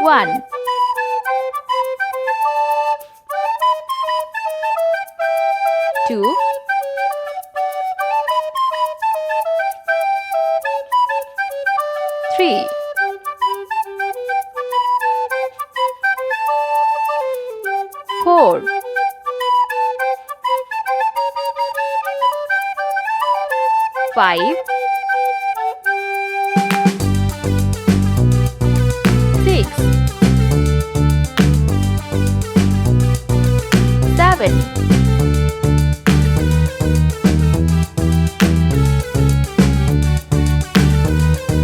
1, 2, 3, 4, 5, 6, 7,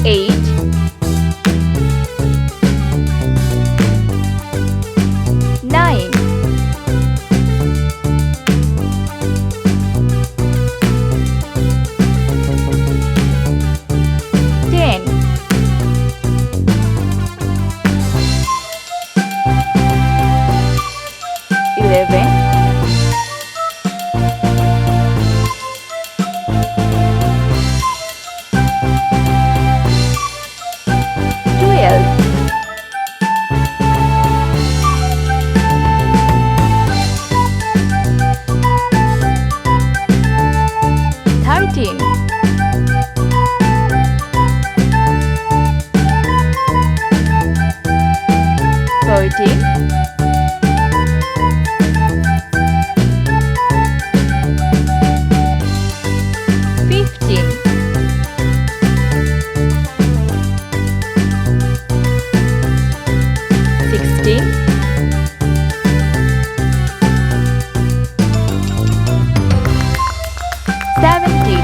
8, 9, 10, 11, 12, 13, 14, 15, 16, 17,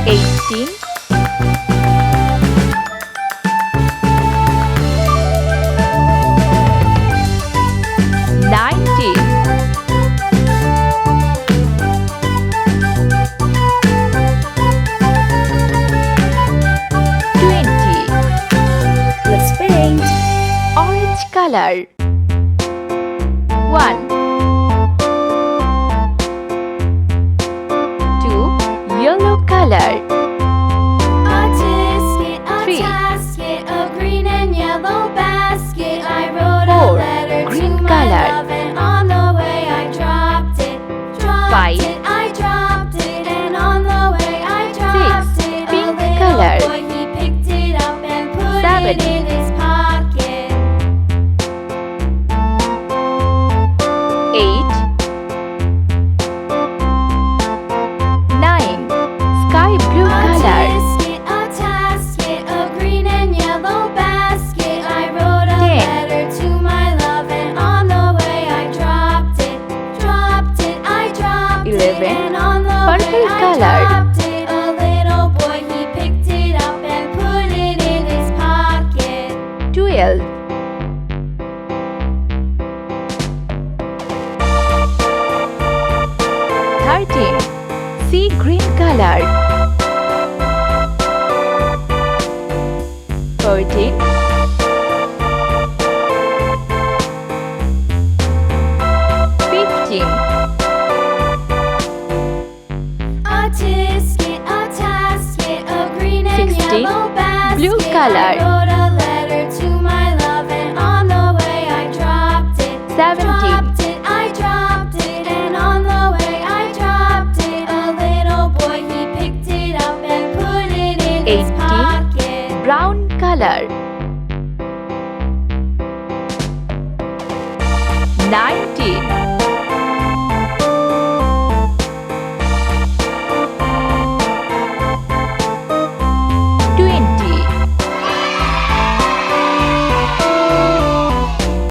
18, 19, 20. Let's paint. Orange color. 1, 2, yellow color. A tisket, a 3, tasket, a green and yellow basket. I wrote 4, a letter green to my color. love, and on the way I dropped it. 5, I dropped it, and on the way I dropped 6, it. pink a little color. boy, he picked it up and put 7, it in his pocket. 8, 9, sky blue A color. tisket, a tasket, a green and yellow basket. I wrote a 10, letter to my love, and on the way I dropped it. I dropped 11, it, and on the purple way I color. dropped it. A little boy, he picked it up and put it in his pocket. 12, 13, sea green color. 14, 15, A tisket, a tasket, a green and 16, yellow basket. blue color. I wrote a letter to my love, and on the way I dropped it. 17, I dropped it, and on the way I dropped it. A little boy, he picked it up and put it in his 18, pocket. brown color. 19,